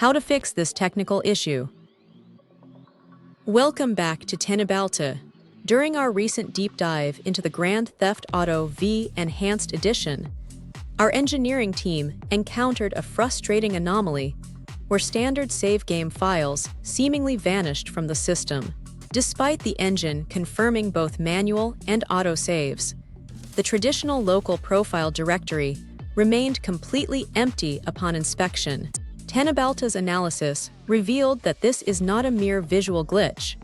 How to fix this technical issue. Welcome back to Teknobalta. During our recent deep dive into the Grand Theft Auto V Enhanced Edition, our engineering team encountered a frustrating anomaly where standard save game files seemingly vanished from the system. Despite the engine confirming both manual and auto saves, the traditional local profile directory remained completely empty upon inspection. Teknobalta's analysis revealed that this is not a mere visual glitch,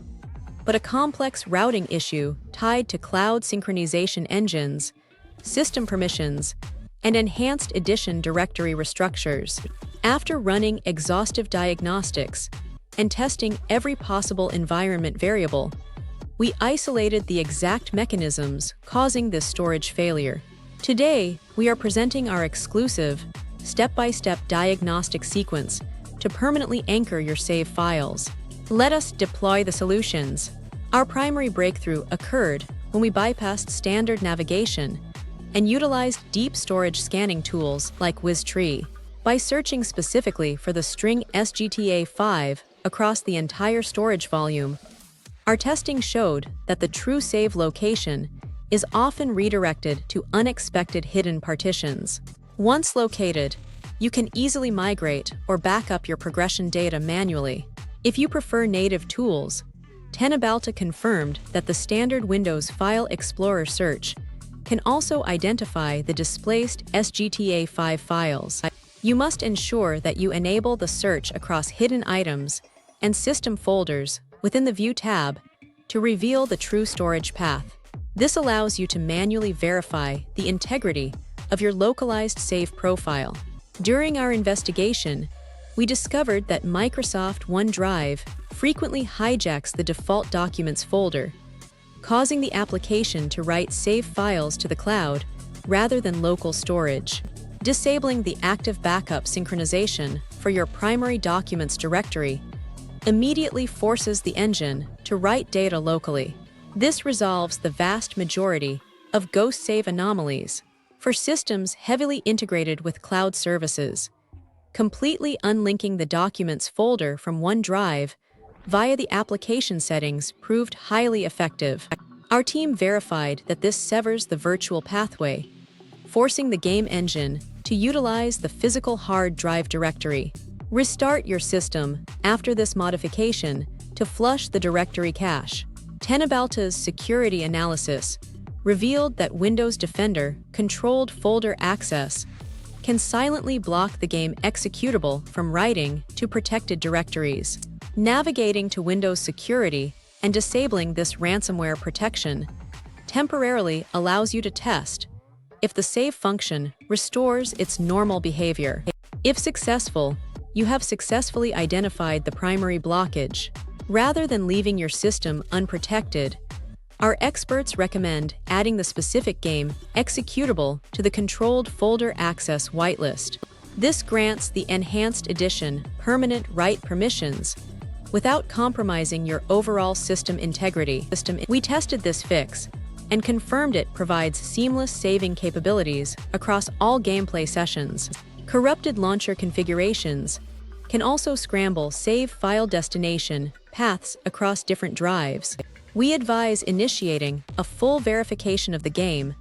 but a complex routing issue tied to cloud synchronization engines, system permissions, and enhanced edition directory restructures. After running exhaustive diagnostics and testing every possible environment variable, we isolated the exact mechanisms causing this storage failure. Today, we are presenting our exclusive, step-by-step diagnostic sequence to permanently anchor your save files. Let us deploy the solutions. Our primary breakthrough occurred when we bypassed standard navigation and utilized deep storage scanning tools like Registry. By searching specifically for the string SGTA5 across the entire storage volume, our testing showed that the true save location is often redirected to unexpected hidden partitions. Once located, you can easily migrate or back up your progression data manually. If you prefer native tools, Teknobalta confirmed that the standard Windows File Explorer search can also identify the displaced SGTA5 files. You must ensure that you enable the search across hidden items and system folders within the View tab to reveal the true storage path. This allows you to manually verify the integrity of your localized save profile. During our investigation, we discovered that Microsoft OneDrive frequently hijacks the default documents folder, causing the application to write save files to the cloud rather than local storage. Disabling the active backup synchronization for your primary documents directory immediately forces the engine to write data locally. This resolves the vast majority of ghost save anomalies for systems heavily integrated with cloud services. Completely unlinking the documents folder from OneDrive via the application settings proved highly effective. Our team verified that this severs the virtual pathway, forcing the game engine to utilize the physical hard drive directory. Restart your system after this modification to flush the directory cache. Teknobalta's security analysis revealed that Windows Defender controlled folder access can silently block the game executable from writing to protected directories. Navigating to Windows Security and disabling this ransomware protection temporarily allows you to test if the save function restores its normal behavior. If successful, you have successfully identified the primary blockage. Rather than leaving your system unprotected, our experts recommend adding the specific game executable to the controlled folder access whitelist. This grants the Enhanced Edition permanent write permissions without compromising your overall system integrity. We tested this fix and confirmed it provides seamless saving capabilities across all gameplay sessions. Corrupted launcher configurations can also scramble save file destination paths across different drives. We advise initiating a full verification of the game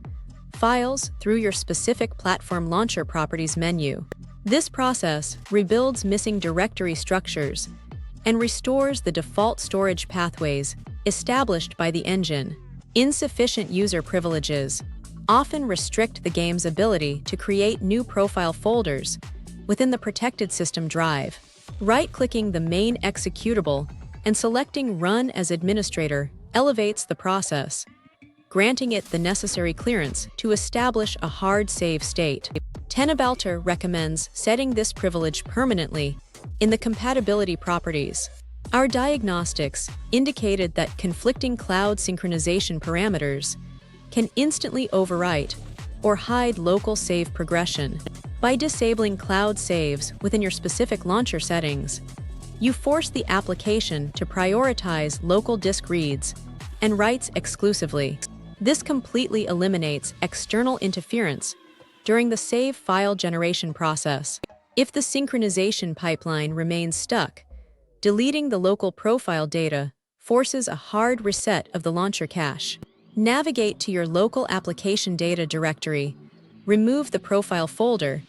files through your specific platform launcher properties menu. This process rebuilds missing directory structures and restores the default storage pathways established by the engine. Insufficient user privileges often restrict the game's ability to create new profile folders within the protected system drive. Right-clicking the main executable and selecting Run as Administrator elevates the process, granting it the necessary clearance to establish a hard save state. Teknobalta recommends setting this privilege permanently in the compatibility properties. Our diagnostics indicated that conflicting cloud synchronization parameters can instantly overwrite or hide local save progression. By disabling cloud saves within your specific launcher settings, you force the application to prioritize local disk reads and writes exclusively. This completely eliminates external interference during the save file generation process. If the synchronization pipeline remains stuck, deleting the local profile data forces a hard reset of the launcher cache. Navigate to your local application data directory, remove the profile folder,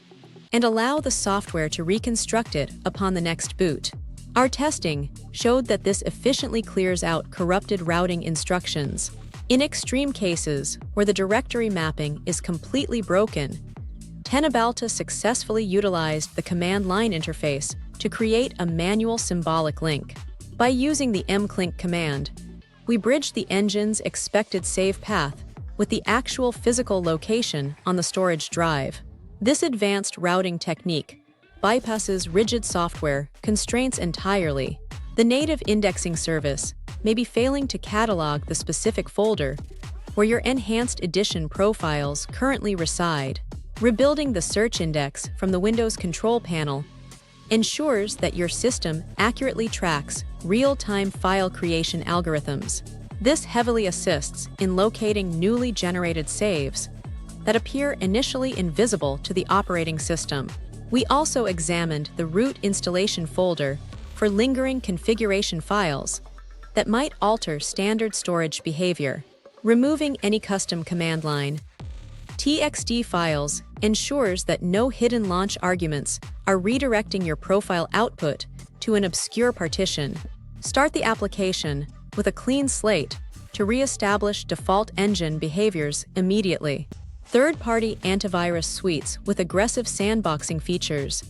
and allow the software to reconstruct it upon the next boot. Our testing showed that this efficiently clears out corrupted routing instructions. In extreme cases where the directory mapping is completely broken, Teknobalta successfully utilized the command line interface to create a manual symbolic link. By using the mclink command, we bridged the engine's expected save path with the actual physical location on the storage drive. This advanced routing technique bypasses rigid software constraints entirely. The native indexing service may be failing to catalog the specific folder where your enhanced edition profiles currently reside. Rebuilding the search index from the Windows control panel ensures that your system accurately tracks real-time file creation algorithms. This heavily assists in locating newly generated saves that appear initially invisible to the operating system. We also examined the root installation folder for lingering configuration files that might alter standard storage behavior. Removing any custom command line .txt files ensures that no hidden launch arguments are redirecting your profile output to an obscure partition. Start the application with a clean slate to re-establish default engine behaviors immediately. Third-party antivirus suites with aggressive sandboxing features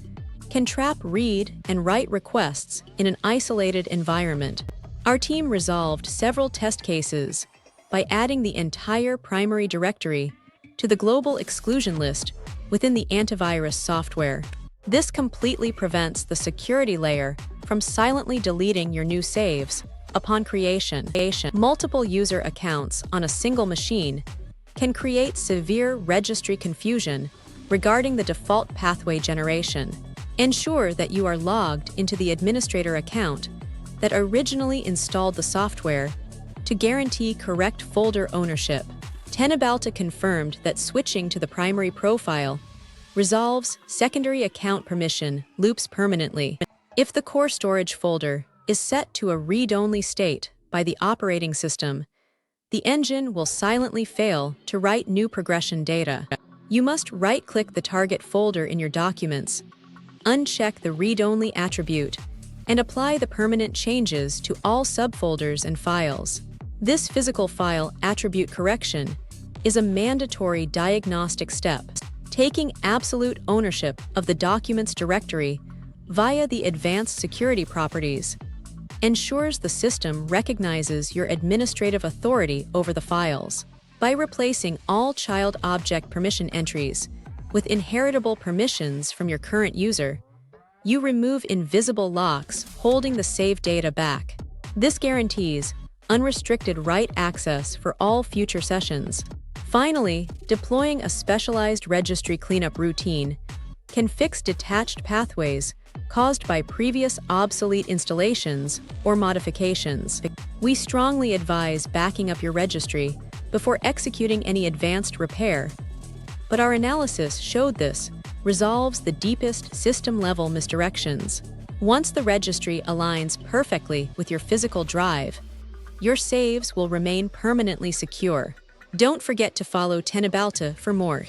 can trap read and write requests in an isolated environment. Our team resolved several test cases by adding the entire primary directory to the global exclusion list within the antivirus software. This completely prevents the security layer from silently deleting your new saves upon creation. Multiple user accounts on a single machine can create severe registry confusion regarding the default pathway generation. Ensure that you are logged into the administrator account that originally installed the software to guarantee correct folder ownership. Teknobalta confirmed that switching to the primary profile resolves secondary account permission loops permanently. If the core storage folder is set to a read-only state by the operating system, the engine will silently fail to write new progression data. You must right-click the target folder in your documents, uncheck the read-only attribute, and apply the permanent changes to all subfolders and files. This physical file attribute correction is a mandatory diagnostic step. Taking absolute ownership of the document's directory via the advanced security properties ensures the system recognizes your administrative authority over the files. By replacing all child object permission entries with inheritable permissions from your current user, you remove invisible locks holding the saved data back. This guarantees unrestricted write access for all future sessions. Finally, deploying a specialized registry cleanup routine can fix detached pathways caused by previous obsolete installations or modifications. We strongly advise backing up your registry before executing any advanced repair, but our analysis showed this resolves the deepest system-level misdirections. Once the registry aligns perfectly with your physical drive, your saves will remain permanently secure. Don't forget to follow Teknobalta for more.